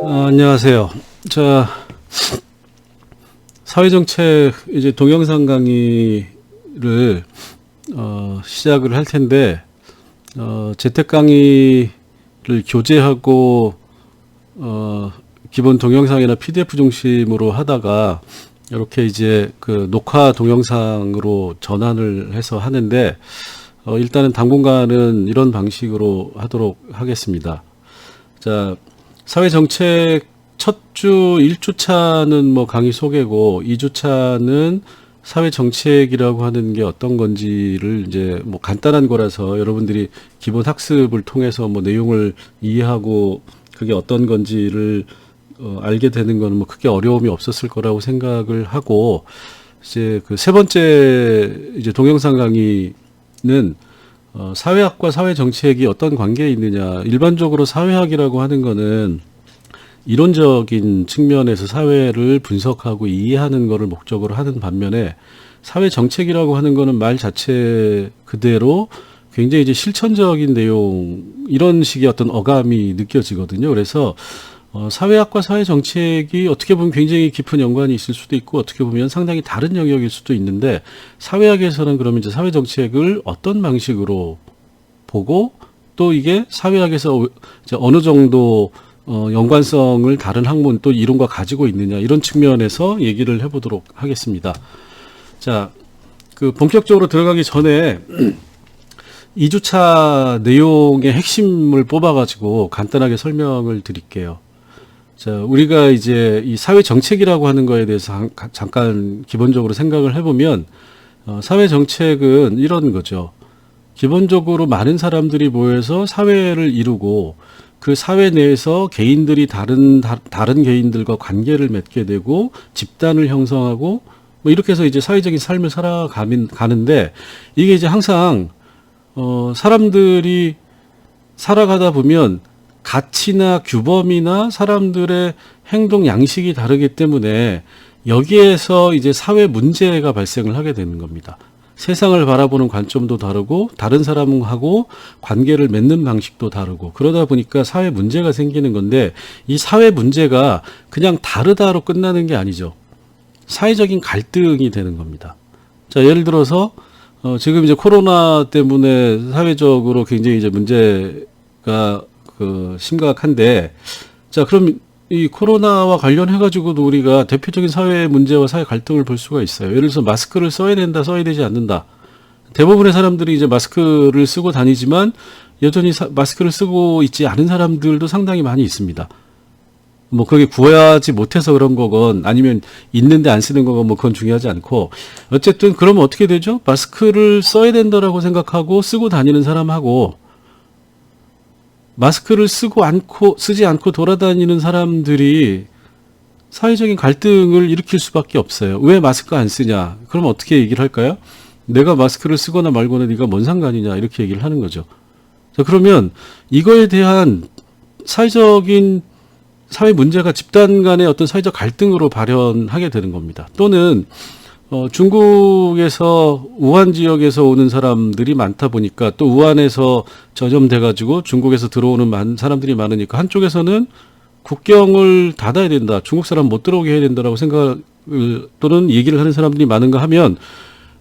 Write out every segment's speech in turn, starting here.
안녕하세요. 자, 사회정책 이제 동영상 강의를 시작을 할 텐데 재택 강의를 교재하고 기본 동영상이나 PDF 중심으로 하다가 이렇게 이제 그 녹화 동영상으로 전환을 해서 하는데 일단은 당분간은 이런 방식으로 하도록 하겠습니다. 자, 사회정책 첫 주 1주차는 뭐 강의 소개고 2주차는 사회정책이라고 하는 게 어떤 건지를 이제 뭐 간단한 거라서 여러분들이 기본 학습을 통해서 뭐 내용을 이해하고 그게 어떤 건지를 알게 되는 거는 뭐 크게 어려움이 없었을 거라고 생각을 하고, 이제 그 세 번째 이제 동영상 강의는 사회학과 사회정책이 어떤 관계에 있느냐. 일반적으로 사회학이라고 하는 거는 이론적인 측면에서 사회를 분석하고 이해하는 것을 목적으로 하는 반면에 사회정책이라고 하는 거는 말 자체 그대로 굉장히 이제 실천적인 내용, 이런 식의 어떤 어감이 느껴지거든요. 그래서 사회학과 사회정책이 어떻게 보면 굉장히 깊은 연관이 있을 수도 있고 어떻게 보면 상당히 다른 영역일 수도 있는데, 사회학에서는 그러면 이제 사회정책을 어떤 방식으로 보고 또 이게 사회학에서 이제 어느 정도 연관성을 다른 학문 또 이론과 가지고 있느냐, 이런 측면에서 얘기를 해보도록 하겠습니다. 자, 그 본격적으로 들어가기 전에 2주차 내용의 핵심을 뽑아가지고 간단하게 설명을 드릴게요. 자, 우리가 이제 이 사회 정책이라고 하는 거에 대해서 잠깐 기본적으로 생각을 해보면, 사회 정책은 이런 거죠. 기본적으로 많은 사람들이 모여서 사회를 이루고 그 사회 내에서 개인들이 다른 개인들과 관계를 맺게 되고 집단을 형성하고 뭐 이렇게 해서 이제 사회적인 삶을 살아가는데, 이게 이제 항상 사람들이 살아가다 보면 가치나 규범이나 사람들의 행동 양식이 다르기 때문에 여기에서 이제 사회 문제가 발생을 하게 되는 겁니다. 세상을 바라보는 관점도 다르고 다른 사람하고 관계를 맺는 방식도 다르고, 그러다 보니까 사회 문제가 생기는 건데, 이 사회 문제가 그냥 다르다로 끝나는 게 아니죠. 사회적인 갈등이 되는 겁니다. 자, 예를 들어서 지금 이제 코로나 때문에 사회적으로 굉장히 이제 문제가 심각한데, 자, 그럼 이 코로나와 관련해 가지고도 우리가 대표적인 사회 문제와 사회 갈등을 볼 수가 있어요. 예를 들어서 마스크를 써야 된다, 써야 되지 않는다. 대부분의 사람들이 이제 마스크를 쓰고 다니지만 여전히 마스크를 쓰고 있지 않은 사람들도 상당히 많이 있습니다. 뭐 그게 구하지 못해서 그런 거건 아니면 있는데 안 쓰는 거건 뭐 그건 중요하지 않고, 어쨌든 그러면 어떻게 되죠? 마스크를 써야 된다라고 생각하고 쓰고 다니는 사람하고 마스크를 쓰지 않고 돌아다니는 사람들이 사회적인 갈등을 일으킬 수밖에 없어요. 왜 마스크 안 쓰냐? 그럼 어떻게 얘기를 할까요? 내가 마스크를 쓰거나 말거나 네가 뭔 상관이냐? 이렇게 얘기를 하는 거죠. 자, 그러면 이거에 대한 사회적인 사회 문제가 집단 간의 어떤 사회적 갈등으로 발현하게 되는 겁니다. 또는 중국에서 우한 지역에서 오는 사람들이 많다 보니까 또 우한에서 전염돼 가지고 중국에서 들어오는 사람들이 많으니까 한쪽에서는 국경을 닫아야 된다, 중국 사람 못 들어오게 해야 된다라고 생각을 또는 얘기를 하는 사람들이 많은가 하면,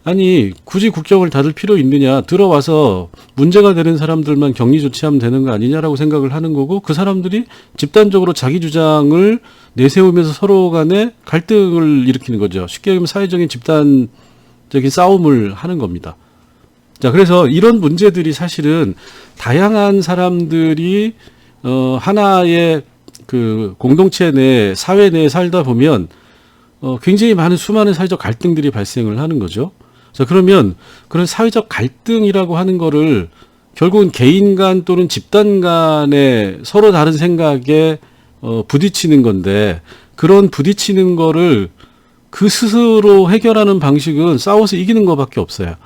아니 굳이 국경을 닫을 필요 있느냐, 들어와서 문제가 되는 사람들만 격리 조치하면 되는 거 아니냐라고 생각을 하는 거고, 그 사람들이 집단적으로 자기 주장을 내세우면서 서로 간에 갈등을 일으키는 거죠. 쉽게 얘기하면 사회적인 집단적인 싸움을 하는 겁니다. 자, 그래서 이런 문제들이 사실은 다양한 사람들이 하나의 그 공동체 내 사회 내에 살다 보면 굉장히 많은 수많은 사회적 갈등들이 발생을 하는 거죠. 자, 그러면 그런 사회적 갈등이라고 하는 거를 결국은 개인 간 또는 집단 간에 서로 다른 생각에 부딪히는 건데, 그런 부딪히는 거를 그 스스로 해결하는 방식은 싸워서 이기는 것밖에 없어요.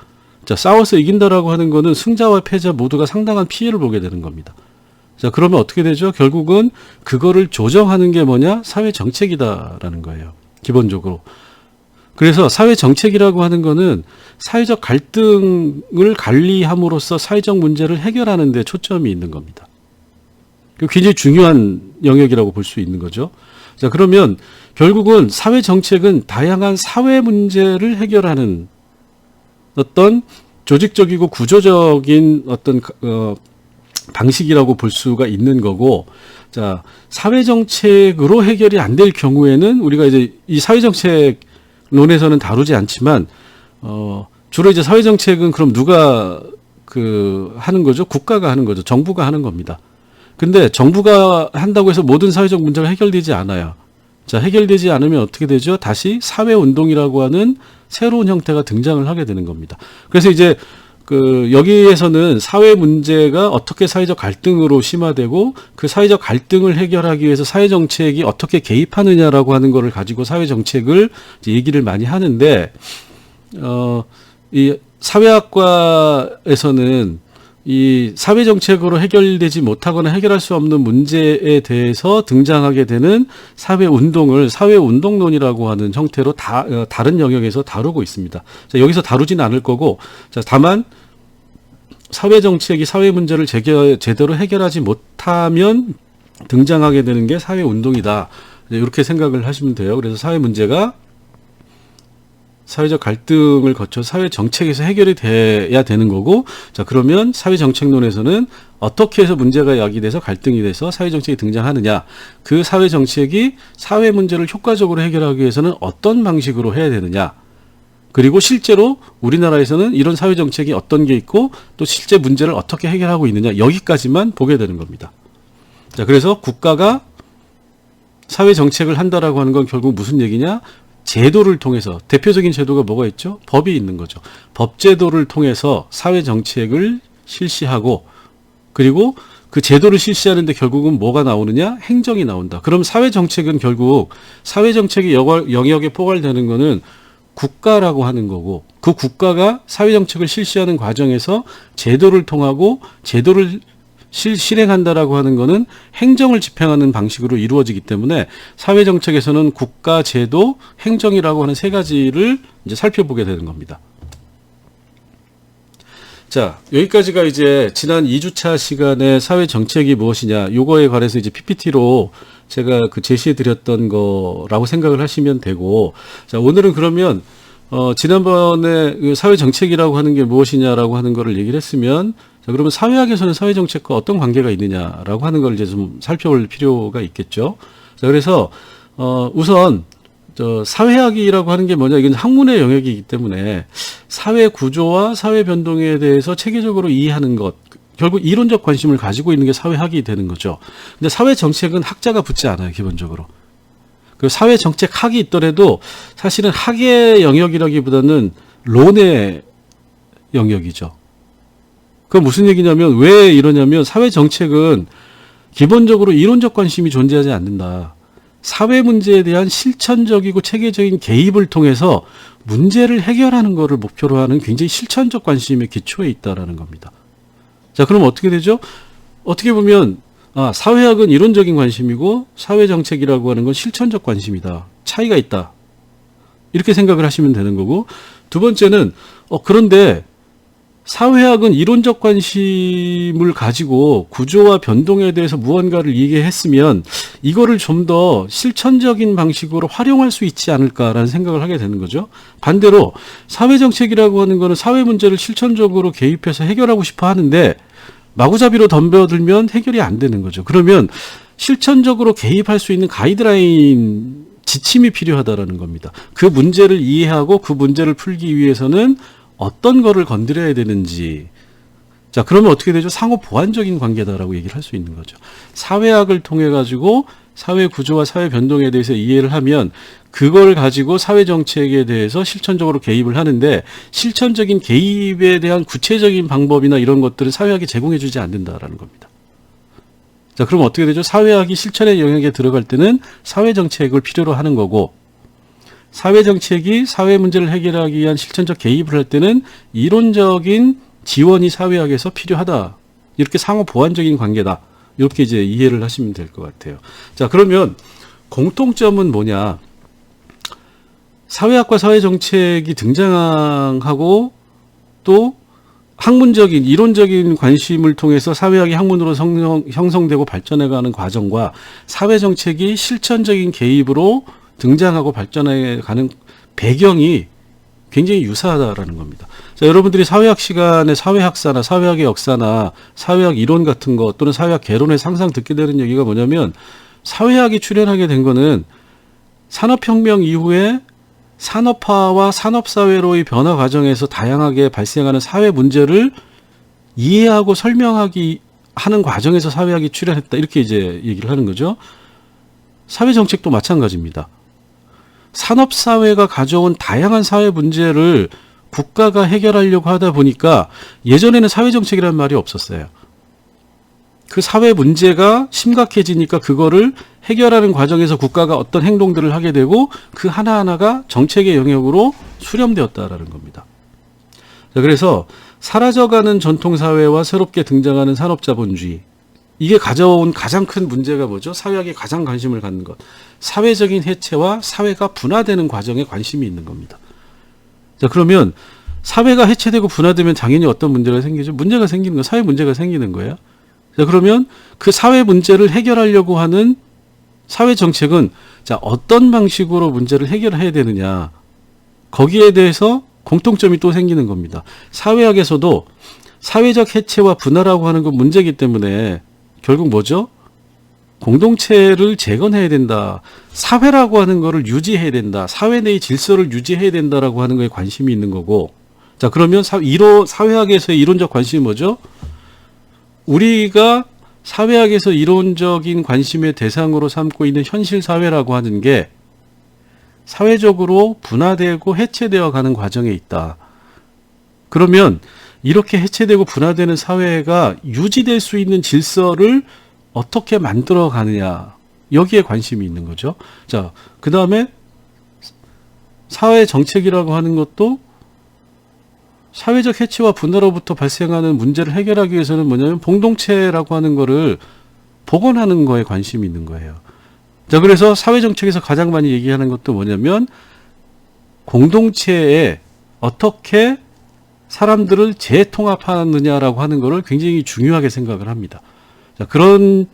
자, 싸워서 이긴다라고 하는 거는 승자와 패자 모두가 상당한 피해를 보게 되는 겁니다. 자, 그러면 어떻게 되죠? 결국은 그거를 조정하는 게 뭐냐? 사회 정책이다라는 거예요. 기본적으로. 그래서 사회 정책이라고 하는 거는 사회적 갈등을 관리함으로써 사회적 문제를 해결하는 데 초점이 있는 겁니다. 굉장히 중요한 영역이라고 볼 수 있는 거죠. 자, 그러면 결국은 사회 정책은 다양한 사회 문제를 해결하는 어떤 조직적이고 구조적인 어떤 방식이라고 볼 수가 있는 거고, 자, 사회 정책으로 해결이 안 될 경우에는 우리가 이제 이 사회 정책론에서는 다루지 않지만 주로 이제 사회 정책은 그럼 누가 하는 거죠? 국가가 하는 거죠. 정부가 하는 겁니다. 근데 정부가 한다고 해서 모든 사회적 문제가 해결되지 않아요. 자, 해결되지 않으면 어떻게 되죠? 다시 사회운동이라고 하는 새로운 형태가 등장을 하게 되는 겁니다. 그래서 이제 여기에서는 사회 문제가 어떻게 사회적 갈등으로 심화되고 그 사회적 갈등을 해결하기 위해서 사회 정책이 어떻게 개입하느냐라고 하는 거를 가지고 사회 정책을 이제 얘기를 많이 하는데, 이 사회학과에서는 이 사회 정책으로 해결되지 못하거나 해결할 수 없는 문제에 대해서 등장하게 되는 사회 운동을 사회 운동론이라고 하는 형태로 다른 영역에서 다루고 있습니다. 자, 여기서 다루지는 않을 거고, 자, 다만 사회 정책이 사회 문제를 제대로 해결하지 못하면 등장하게 되는 게 사회 운동이다. 이렇게 생각을 하시면 돼요. 그래서 사회 문제가 사회적 갈등을 거쳐 사회 정책에서 해결이 돼야 되는 거고, 자, 그러면 사회 정책론에서는 어떻게 해서 문제가 야기돼서 갈등이 돼서 사회 정책이 등장하느냐, 그 사회 정책이 사회 문제를 효과적으로 해결하기 위해서는 어떤 방식으로 해야 되느냐, 그리고 실제로 우리나라에서는 이런 사회 정책이 어떤 게 있고 또 실제 문제를 어떻게 해결하고 있느냐, 여기까지만 보게 되는 겁니다. 자, 그래서 국가가 사회 정책을 한다라고 하는 건 결국 무슨 얘기냐? 제도를 통해서, 대표적인 제도가 뭐가 있죠? 법이 있는 거죠. 법제도를 통해서 사회 정책을 실시하고, 그리고 그 제도를 실시하는데 결국은 뭐가 나오느냐? 행정이 나온다. 그럼 사회 정책은 결국 사회 정책의 영역에 포괄되는 거는 국가라고 하는 거고, 그 국가가 사회 정책을 실시하는 과정에서 제도를 통하고 제도를 실행한다라고 하는 거는 행정을 집행하는 방식으로 이루어지기 때문에 사회 정책에서는 국가, 제도, 행정이라고 하는 세 가지를 이제 살펴보게 되는 겁니다. 자, 여기까지가 이제 지난 2주차 시간에 사회 정책이 무엇이냐, 요거에 관해서 이제 PPT로 제가 제시해 드렸던 거라고 생각을 하시면 되고, 자, 오늘은 그러면 지난번에 그 사회 정책이라고 하는 게 무엇이냐라고 하는 거를 얘기를 했으면, 자, 그러면 사회학에서는 사회 정책과 어떤 관계가 있느냐라고 하는 걸 이제 좀 살펴볼 필요가 있겠죠. 자, 그래서 우선 사회학이라고 하는 게 뭐냐, 이건 학문의 영역이기 때문에 사회 구조와 사회 변동에 대해서 체계적으로 이해하는 것, 결국 이론적 관심을 가지고 있는 게 사회학이 되는 거죠. 근데 사회 정책은 학자가 붙지 않아요, 기본적으로. 그 사회 정책 학이 있더라도 사실은 학의 영역이라기보다는 론의 영역이죠. 그건 무슨 얘기냐면, 왜 이러냐면, 사회 정책은 기본적으로 이론적 관심이 존재하지 않는다. 사회 문제에 대한 실천적이고 체계적인 개입을 통해서 문제를 해결하는 것을 목표로 하는 굉장히 실천적 관심의 기초에 있다라는 겁니다. 자, 그럼 어떻게 되죠? 어떻게 보면 사회학은 이론적인 관심이고 사회 정책이라고 하는 건 실천적 관심이다. 차이가 있다. 이렇게 생각을 하시면 되는 거고, 두 번째는 그런데 사회학은 이론적 관심을 가지고 구조와 변동에 대해서 무언가를 얘기했으면 이거를 좀 더 실천적인 방식으로 활용할 수 있지 않을까라는 생각을 하게 되는 거죠. 반대로 사회정책이라고 하는 거는 사회 문제를 실천적으로 개입해서 해결하고 싶어 하는데 마구잡이로 덤벼들면 해결이 안 되는 거죠. 그러면 실천적으로 개입할 수 있는 가이드라인, 지침이 필요하다라는 겁니다. 그 문제를 이해하고 그 문제를 풀기 위해서는 어떤 거를 건드려야 되는지. 자, 그러면 어떻게 되죠? 상호 보완적인 관계다라고 얘기를 할 수 있는 거죠. 사회학을 통해 가지고 사회 구조와 사회 변동에 대해서 이해를 하면 그걸 가지고 사회 정책에 대해서 실천적으로 개입을 하는데, 실천적인 개입에 대한 구체적인 방법이나 이런 것들을 사회학이 제공해 주지 않는다라는 겁니다. 자, 그럼 어떻게 되죠? 사회학이 실천의 영역에 들어갈 때는 사회 정책을 필요로 하는 거고, 사회 정책이 사회 문제를 해결하기 위한 실천적 개입을 할 때는 이론적인 지원이 사회학에서 필요하다. 이렇게 상호 보완적인 관계다. 이렇게 이제 이해를 하시면 될 것 같아요. 자, 그러면 공통점은 뭐냐? 사회학과 사회 정책이 등장하고 또 학문적인 이론적인 관심을 통해서 사회학이 학문으로 형성되고 발전해가는 과정과 사회정책이 실천적인 개입으로 등장하고 발전해가는 배경이 굉장히 유사하다라는 겁니다. 자, 여러분들이 사회학 시간에 사회학사나 사회학의 역사나 사회학 이론 같은 거 또는 사회학 개론에서 항상 듣게 되는 얘기가 뭐냐면, 사회학이 출현하게 된 거는 산업혁명 이후에 산업화와 산업사회로의 변화 과정에서 다양하게 발생하는 사회 문제를 이해하고 설명하기 하는 과정에서 사회학이 출현했다, 이렇게 이제 얘기를 하는 거죠. 사회정책도 마찬가지입니다. 산업사회가 가져온 다양한 사회 문제를 국가가 해결하려고 하다 보니까, 예전에는 사회정책이라는 말이 없었어요. 그 사회 문제가 심각해지니까 그거를 해결하는 과정에서 국가가 어떤 행동들을 하게 되고 그 하나하나가 정책의 영역으로 수렴되었다라는 겁니다. 자, 그래서 사라져가는 전통사회와 새롭게 등장하는 산업자본주의, 이게 가져온 가장 큰 문제가 뭐죠? 사회학에 가장 관심을 갖는 것. 사회적인 해체와 사회가 분화되는 과정에 관심이 있는 겁니다. 자, 그러면 사회가 해체되고 분화되면 당연히 어떤 문제가 생기죠? 문제가 생기는 거, 사회 문제가 생기는 거예요. 자, 그러면 그 사회 문제를 해결하려고 하는 사회 정책은, 자, 어떤 방식으로 문제를 해결해야 되느냐, 거기에 대해서 공통점이 또 생기는 겁니다. 사회학에서도 사회적 해체와 분화라고 하는 건 문제이기 때문에 결국 뭐죠? 공동체를 재건해야 된다. 사회라고 하는 거를 유지해야 된다. 사회 내의 질서를 유지해야 된다라고 하는 거에 관심이 있는 거고. 자, 그러면 사회학에서의 이론적 관심이 뭐죠? 우리가 사회학에서 이론적인 관심의 대상으로 삼고 있는 현실 사회라고 하는 게 사회적으로 분화되고 해체되어 가는 과정에 있다. 그러면 이렇게 해체되고 분화되는 사회가 유지될 수 있는 질서를 어떻게 만들어 가느냐, 여기에 관심이 있는 거죠. 자, 그 다음에 사회 정책이라고 하는 것도 사회적 해체와 분화로부터 발생하는 문제를 해결하기 위해서는 뭐냐면 공동체라고 하는 거를 복원하는 거에 관심이 있는 거예요. 자, 그래서 사회정책에서 가장 많이 얘기하는 것도 뭐냐면 공동체에 어떻게 사람들을 재통합하느냐라고 하는 거를 굉장히 중요하게 생각을 합니다. 자, 그런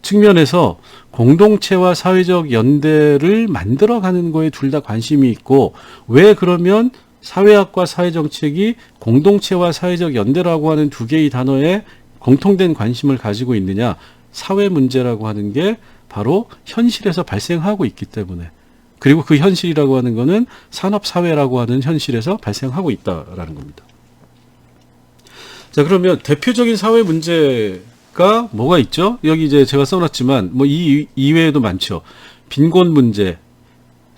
측면에서 공동체와 사회적 연대를 만들어가는 거에 둘 다 관심이 있고, 왜 그러면 사회학과 사회정책이 공동체와 사회적 연대라고 하는 두 개의 단어에 공통된 관심을 가지고 있느냐, 사회 문제라고 하는 게 바로 현실에서 발생하고 있기 때문에, 그리고 그 현실이라고 하는 거는 산업사회라고 하는 현실에서 발생하고 있다라는 겁니다. 자, 그러면 대표적인 사회 문제가 뭐가 있죠? 여기 이제 제가 써놨지만 뭐 이 이외에도 많죠. 빈곤 문제,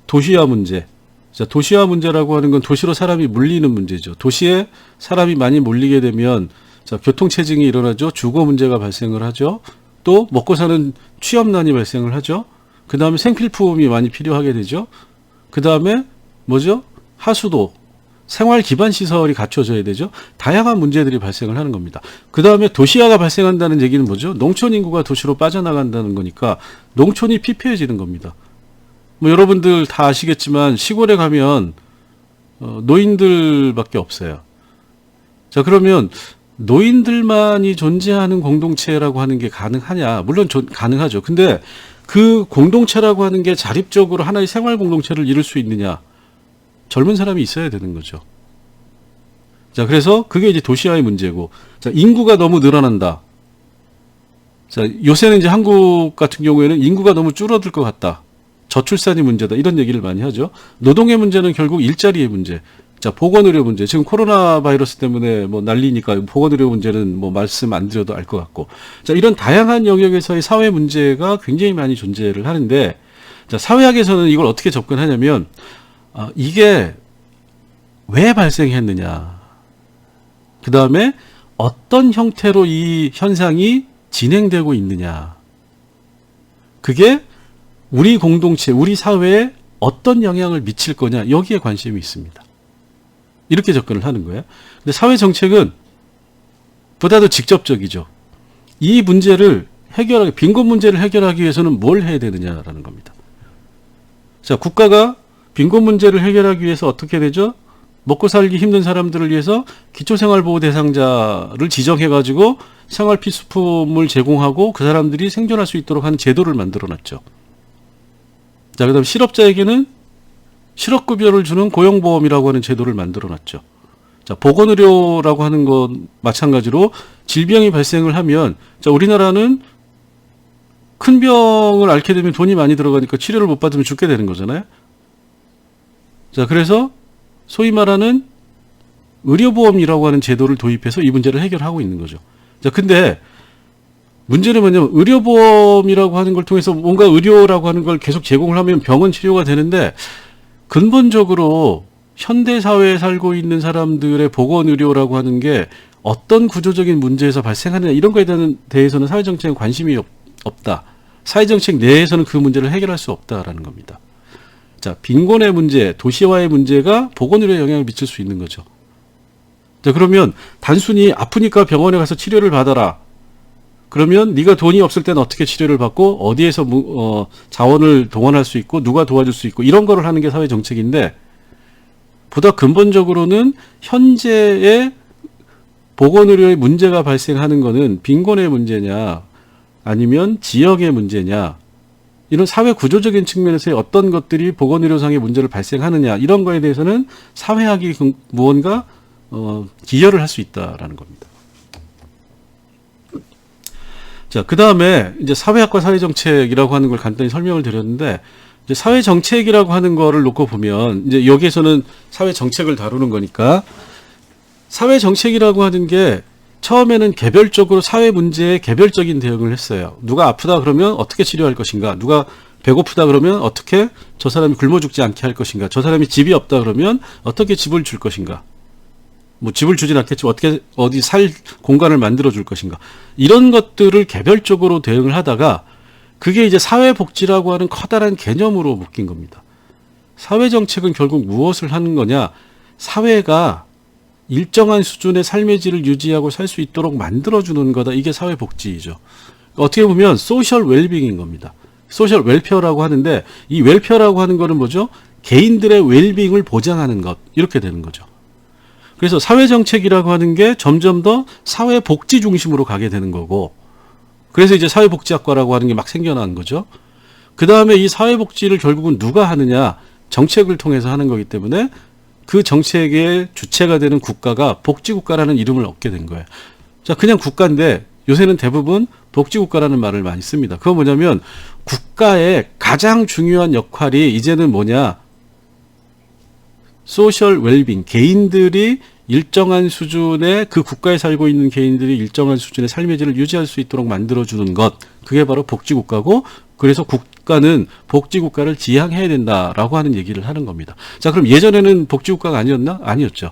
도시화 문제. 자, 도시화 문제라고 하는 건 도시로 사람이 몰리는 문제죠. 도시에 사람이 많이 몰리게 되면, 자, 교통체증이 일어나죠. 주거 문제가 발생을 하죠. 또 먹고 사는 취업난이 발생을 하죠. 그 다음에 생필품이 많이 필요하게 되죠. 그 다음에 뭐죠? 하수도, 생활 기반 시설이 갖춰져야 되죠. 다양한 문제들이 발생을 하는 겁니다. 그 다음에 도시화가 발생한다는 얘기는 뭐죠? 농촌 인구가 도시로 빠져나간다는 거니까 농촌이 피폐해지는 겁니다. 뭐 여러분들 다 아시겠지만 시골에 가면 노인들밖에 없어요. 자, 그러면 노인들만이 존재하는 공동체라고 하는 게 가능하냐? 물론 가능하죠. 근데 그 공동체라고 하는 게 자립적으로 하나의 생활 공동체를 이룰 수 있느냐? 젊은 사람이 있어야 되는 거죠. 자, 그래서 그게 이제 도시화의 문제고, 자, 인구가 너무 늘어난다. 자, 요새는 이제 한국 같은 경우에는 인구가 너무 줄어들 것 같다. 저출산이 문제다. 이런 얘기를 많이 하죠. 노동의 문제는 결국 일자리의 문제. 자, 보건의료 문제. 지금 코로나 바이러스 때문에 뭐 난리니까 보건의료 문제는 뭐 말씀 안 드려도 알 것 같고. 자, 이런 다양한 영역에서의 사회 문제가 굉장히 많이 존재를 하는데, 자, 사회학에서는 이걸 어떻게 접근하냐면, 이게 왜 발생했느냐, 그 다음에 어떤 형태로 이 현상이 진행되고 있느냐, 그게 우리 공동체, 우리 사회에 어떤 영향을 미칠 거냐, 여기에 관심이 있습니다. 이렇게 접근을 하는 거예요. 근데 사회정책은 보다 더 직접적이죠. 이 문제를 빈곤 문제를 해결하기 위해서는 뭘 해야 되느냐라는 겁니다. 자, 국가가 빈곤 문제를 해결하기 위해서 어떻게 되죠? 먹고 살기 힘든 사람들을 위해서 기초생활보호 대상자를 지정해가지고 생활 필수품을 제공하고 그 사람들이 생존할 수 있도록 하는 제도를 만들어놨죠. 자, 그다음 실업자에게는 실업급여를 주는 고용보험이라고 하는 제도를 만들어놨죠. 자, 보건의료라고 하는 건 마찬가지로 질병이 발생을 하면, 자, 우리나라는 큰 병을 앓게 되면 돈이 많이 들어가니까 치료를 못 받으면 죽게 되는 거잖아요. 자, 그래서 소위 말하는 의료보험이라고 하는 제도를 도입해서 이 문제를 해결하고 있는 거죠. 자, 근데 문제는 뭐냐면 의료보험이라고 하는 걸 통해서 뭔가 의료라고 하는 걸 계속 제공을 하면 병은 치료가 되는데, 근본적으로 현대사회에 살고 있는 사람들의 보건의료라고 하는 게 어떤 구조적인 문제에서 발생하느냐, 이런 거에 대해서는 사회정책에 관심이 없다. 사회정책 내에서는 그 문제를 해결할 수 없다라는 겁니다. 자, 빈곤의 문제, 도시화의 문제가 보건의료에 영향을 미칠 수 있는 거죠. 자, 그러면 단순히 아프니까 병원에 가서 치료를 받아라. 그러면 네가 돈이 없을 때는 어떻게 치료를 받고 어디에서 자원을 동원할 수 있고 누가 도와줄 수 있고 이런 거를 하는 게 사회정책인데, 보다 근본적으로는 현재의 보건의료의 문제가 발생하는 거는 빈곤의 문제냐 아니면 지역의 문제냐, 이런 사회 구조적인 측면에서의 어떤 것들이 보건의료상의 문제를 발생하느냐, 이런 거에 대해서는 사회학이 무언가 기여를 할 수 있다라는 겁니다. 자, 그 다음에 이제 사회학과 사회정책이라고 하는 걸 간단히 설명을 드렸는데, 이제 사회정책이라고 하는 거를 놓고 보면, 이제 여기에서는 사회정책을 다루는 거니까, 사회정책이라고 하는 게 처음에는 개별적으로 사회 문제에 개별적인 대응을 했어요. 누가 아프다 그러면 어떻게 치료할 것인가, 누가 배고프다 그러면 어떻게 저 사람이 굶어 죽지 않게 할 것인가, 저 사람이 집이 없다 그러면 어떻게 집을 줄 것인가, 뭐 집을 주진 않겠지만 어떻게 어디 살 공간을 만들어 줄 것인가, 이런 것들을 개별적으로 대응을 하다가 그게 이제 사회복지라고 하는 커다란 개념으로 묶인 겁니다. 사회정책은 결국 무엇을 하는 거냐, 사회가 일정한 수준의 삶의 질을 유지하고 살 수 있도록 만들어주는 거다. 이게 사회복지이죠. 어떻게 보면 소셜 웰빙인 겁니다. 소셜 웰페어라고 하는데, 이 웰페어라고 하는 거는 뭐죠? 개인들의 웰빙을 보장하는 것, 이렇게 되는 거죠. 그래서 사회정책이라고 하는 게 점점 더 사회복지 중심으로 가게 되는 거고, 그래서 이제 사회복지학과라고 하는 게 막 생겨난 거죠. 그 다음에 이 사회복지를 결국은 누가 하느냐, 정책을 통해서 하는 거기 때문에 그 정책의 주체가 되는 국가가 복지국가라는 이름을 얻게 된 거예요. 자, 그냥 국가인데 요새는 대부분 복지국가라는 말을 많이 씁니다. 그건 뭐냐면 국가의 가장 중요한 역할이 이제는 뭐냐, 소셜 웰빙, 개인들이 일정한 수준의, 그 국가에 살고 있는 개인들이 일정한 수준의 삶의 질을 유지할 수 있도록 만들어주는 것, 그게 바로 복지국가고, 그래서 국가는 복지국가를 지향해야 된다라고 하는 얘기를 하는 겁니다. 자, 그럼 예전에는 복지국가가 아니었나? 아니었죠.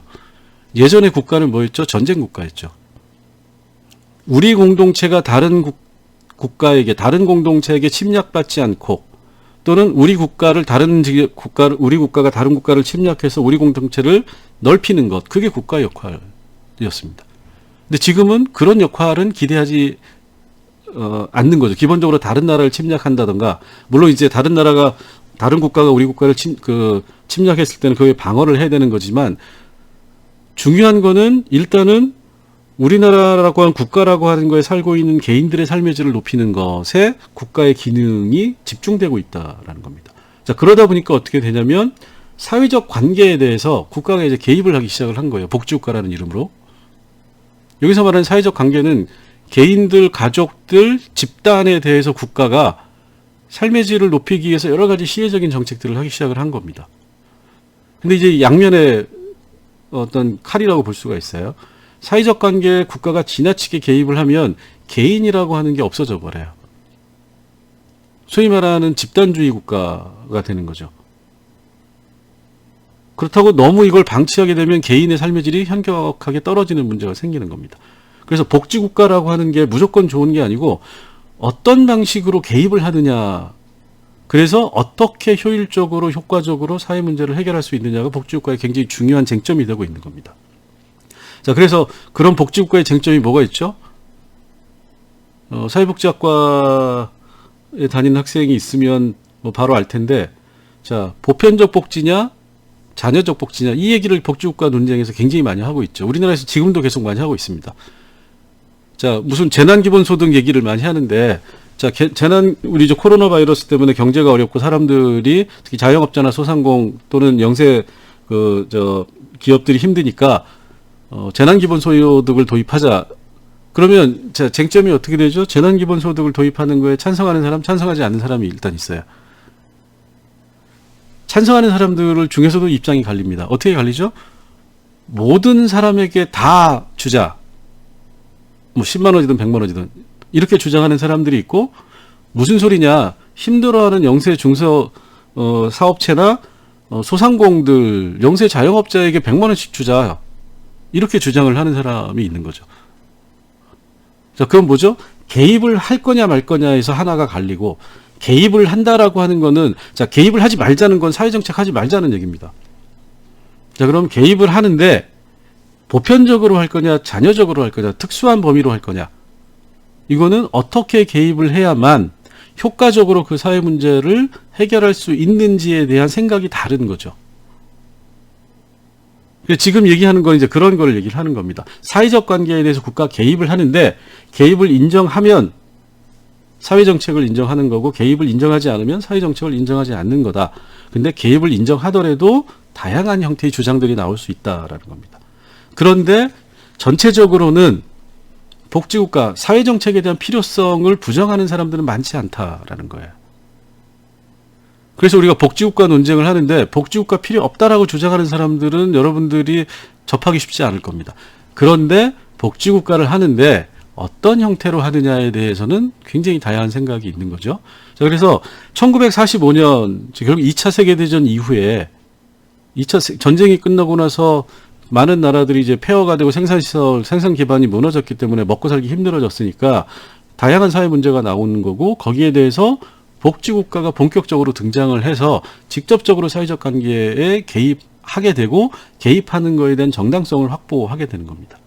예전의 국가는 뭐였죠? 전쟁국가였죠. 우리 공동체가 다른 국가에게, 다른 공동체에게 침략받지 않고, 또는 우리 국가가 다른 국가를 침략해서 우리 공동체를 넓히는 것, 그게 국가의 역할이었습니다. 근데 지금은 그런 역할은 기대하지 않는 거죠. 기본적으로 다른 나라를 침략한다던가, 물론 이제 다른 국가가 우리 국가를 침략했을 때는 그에 방어를 해야 되는 거지만, 중요한 거는 일단은 우리나라라고 하는 국가라고 하는 거에 살고 있는 개인들의 삶의 질을 높이는 것에 국가의 기능이 집중되고 있다라는 겁니다. 자, 그러다 보니까 어떻게 되냐면 사회적 관계에 대해서 국가가 이제 개입을 하기 시작을 한 거예요. 복지국가라는 이름으로. 여기서 말하는 사회적 관계는 개인들, 가족들, 집단에 대해서 국가가 삶의 질을 높이기 위해서 여러 가지 시혜적인 정책들을 하기 시작을 한 겁니다. 근데 이제 양면에 어떤 칼이라고 볼 수가 있어요. 사회적 관계에 국가가 지나치게 개입을 하면 개인이라고 하는 게 없어져 버려요. 소위 말하는 집단주의 국가가 되는 거죠. 그렇다고 너무 이걸 방치하게 되면 개인의 삶의 질이 현격하게 떨어지는 문제가 생기는 겁니다. 그래서 복지국가라고 하는 게 무조건 좋은 게 아니고 어떤 방식으로 개입을 하느냐, 그래서 어떻게 효율적으로 효과적으로 사회 문제를 해결할 수 있느냐가 복지국가의 굉장히 중요한 쟁점이 되고 있는 겁니다. 자, 그래서 그런 복지국가의 쟁점이 뭐가 있죠? 사회복지학과에 다니는 학생이 있으면 뭐 바로 알 텐데, 자, 보편적 복지냐, 자녀적 복지냐, 이 얘기를 복지국가 논쟁에서 굉장히 많이 하고 있죠. 우리나라에서 지금도 계속 많이 하고 있습니다. 자, 무슨 재난기본소득 얘기를 많이 하는데, 자, 우리 저 코로나 바이러스 때문에 경제가 어렵고 사람들이 특히 자영업자나 소상공 또는 영세 기업들이 힘드니까 재난기본소득을 도입하자. 그러면 자, 쟁점이 어떻게 되죠? 재난기본소득을 도입하는 거에 찬성하는 사람, 찬성하지 않는 사람이 일단 있어요. 찬성하는 사람들 중에서도 입장이 갈립니다. 어떻게 갈리죠? 모든 사람에게 다 주자. 뭐 10만 원이든 100만 원이든 이렇게 주장하는 사람들이 있고, 무슨 소리냐, 힘들어하는 영세 중소 사업체나 소상공들, 영세 자영업자에게 100만 원씩 주자, 이렇게 주장을 하는 사람이 있는 거죠. 자, 그건 뭐죠? 개입을 할 거냐 말 거냐에서 하나가 갈리고, 개입을 한다라고 하는 거는, 자, 개입을 하지 말자는 건 사회정책 하지 말자는 얘기입니다. 자, 그럼 개입을 하는데 보편적으로 할 거냐, 자녀적으로 할 거냐, 특수한 범위로 할 거냐, 이거는 어떻게 개입을 해야만 효과적으로 그 사회 문제를 해결할 수 있는지에 대한 생각이 다른 거죠. 지금 얘기하는 건 이제 그런 걸 얘기를 하는 겁니다. 사회적 관계에 대해서 국가가 개입을 하는데, 개입을 인정하면 사회정책을 인정하는 거고, 개입을 인정하지 않으면 사회정책을 인정하지 않는 거다. 근데 개입을 인정하더라도 다양한 형태의 주장들이 나올 수 있다라는 겁니다. 그런데 전체적으로는 복지국가, 사회정책에 대한 필요성을 부정하는 사람들은 많지 않다라는 거예요. 그래서 우리가 복지국가 논쟁을 하는데, 복지국가 필요 없다라고 주장하는 사람들은 여러분들이 접하기 쉽지 않을 겁니다. 그런데 복지국가를 하는데 어떤 형태로 하느냐에 대해서는 굉장히 다양한 생각이 있는 거죠. 자, 그래서 1945년, 결국 2차 세계대전 이후에 2차 전쟁이 끝나고 나서 많은 나라들이 이제 폐허가 되고 생산시설, 생산 기반이 무너졌기 때문에 먹고 살기 힘들어졌으니까 다양한 사회 문제가 나오는 거고, 거기에 대해서 복지국가가 본격적으로 등장을 해서 직접적으로 사회적 관계에 개입하게 되고, 개입하는 거에 대한 정당성을 확보하게 되는 겁니다.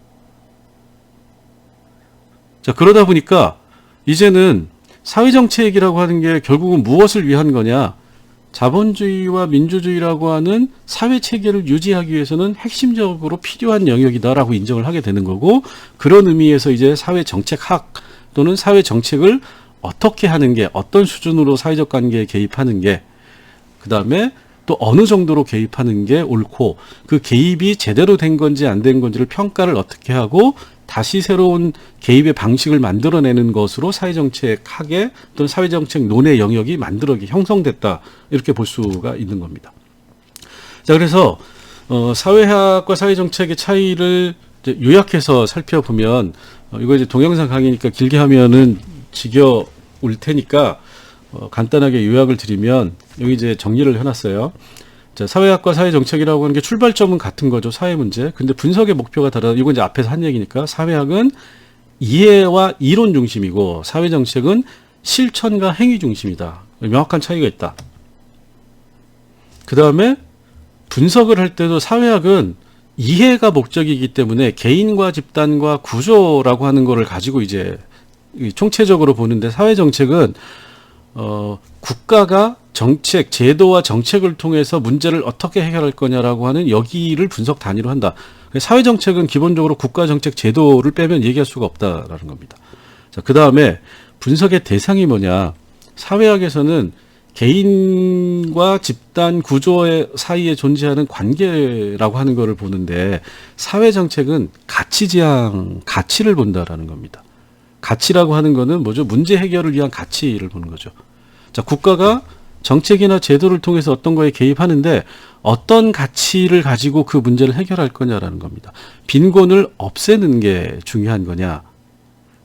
자, 그러다 보니까 이제는 사회정책이라고 하는 게 결국은 무엇을 위한 거냐, 자본주의와 민주주의라고 하는 사회체계를 유지하기 위해서는 핵심적으로 필요한 영역이다라고 인정을 하게 되는 거고, 그런 의미에서 이제 사회정책학 또는 사회정책을 어떻게 하는 게, 어떤 수준으로 사회적 관계에 개입하는 게, 그 다음에 또 어느 정도로 개입하는 게 옳고, 그 개입이 제대로 된 건지 안 된 건지를 평가를 어떻게 하고 다시 새로운 개입의 방식을 만들어내는 것으로 사회정책학의 또는 사회정책 논의 영역이 형성됐다, 이렇게 볼 수가 있는 겁니다. 자, 그래서 사회학과 사회정책의 차이를 이제 요약해서 살펴보면, 이거 이제 동영상 강의니까 길게 하면은 지겨울 테니까 간단하게 요약을 드리면, 여기 이제 정리를 해놨어요. 자, 사회학과 사회정책이라고 하는 게 출발점은 같은 거죠. 사회 문제. 근데 분석의 목표가 다르다. 이건 이제 앞에서 한 얘기니까, 사회학은 이해와 이론 중심이고, 사회정책은 실천과 행위 중심이다. 명확한 차이가 있다. 그 다음에 분석을 할 때도 사회학은 이해가 목적이기 때문에 개인과 집단과 구조라고 하는 거를 가지고 이제 총체적으로 보는데, 사회정책은 국가가 정책, 제도와 정책을 통해서 문제를 어떻게 해결할 거냐라고 하는 여기를 분석 단위로 한다. 사회정책은 기본적으로 국가정책, 제도를 빼면 얘기할 수가 없다라는 겁니다. 자, 그 다음에 분석의 대상이 뭐냐. 사회학에서는 개인과 집단 구조 사이에 존재하는 관계라고 하는 것을 보는데, 사회정책은 가치지향, 가치를 본다라는 겁니다. 가치라고 하는 거는 뭐죠? 문제 해결을 위한 가치를 보는 거죠. 자, 국가가 정책이나 제도를 통해서 어떤 거에 개입하는데 어떤 가치를 가지고 그 문제를 해결할 거냐라는 겁니다. 빈곤을 없애는 게 중요한 거냐,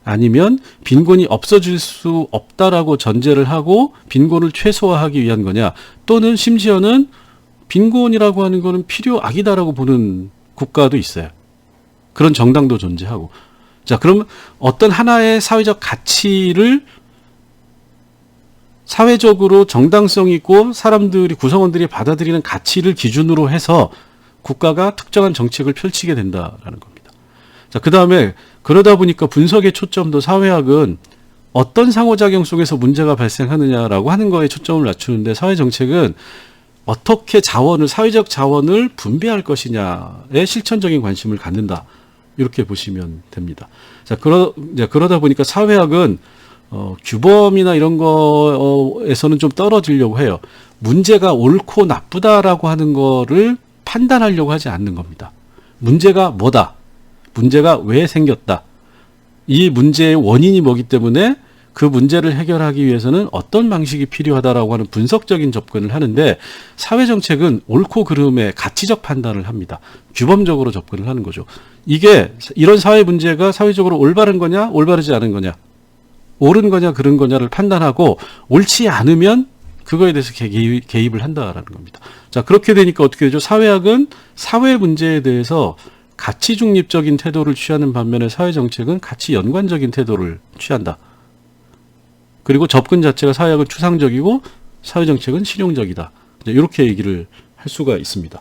아니면 빈곤이 없어질 수 없다라고 전제를 하고 빈곤을 최소화하기 위한 거냐, 또는 심지어는 빈곤이라고 하는 거는 필요악이다라고 보는 국가도 있어요. 그런 정당도 존재하고. 자, 그럼 어떤 하나의 사회적 가치를 사회적으로 정당성 있고 사람들이, 구성원들이 받아들이는 가치를 기준으로 해서 국가가 특정한 정책을 펼치게 된다라는 겁니다. 자, 그 다음에 그러다 보니까 분석의 초점도, 사회학은 어떤 상호작용 속에서 문제가 발생하느냐라고 하는 거에 초점을 맞추는데, 사회정책은 어떻게 자원을, 사회적 자원을 분배할 것이냐에 실천적인 관심을 갖는다. 이렇게 보시면 됩니다. 자, 그러다 보니까 사회학은 규범이나 이런 거에서는 좀 떨어지려고 해요. 문제가 옳고 나쁘다라고 하는 거를 판단하려고 하지 않는 겁니다. 문제가 뭐다? 문제가 왜 생겼다? 이 문제의 원인이 뭐기 때문에 그 문제를 해결하기 위해서는 어떤 방식이 필요하다라고 하는 분석적인 접근을 하는데, 사회정책은 옳고 그름의 가치적 판단을 합니다. 규범적으로 접근을 하는 거죠. 이게 이런 사회 문제가 사회적으로 올바른 거냐 올바르지 않은 거냐, 옳은 거냐 그른 거냐를 판단하고 옳지 않으면 그거에 대해서 개입을 한다라는 겁니다. 자, 그렇게 되니까 어떻게 되죠? 사회학은 사회 문제에 대해서 가치 중립적인 태도를 취하는 반면에 사회정책은 가치 연관적인 태도를 취한다. 그리고 접근 자체가 사회학은 추상적이고 사회정책은 실용적이다. 이렇게 얘기를 할 수가 있습니다.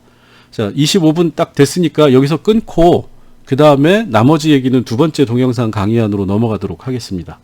자, 25분 딱 됐으니까 여기서 끊고 그 다음에 나머지 얘기는 두 번째 동영상 강의안으로 넘어가도록 하겠습니다.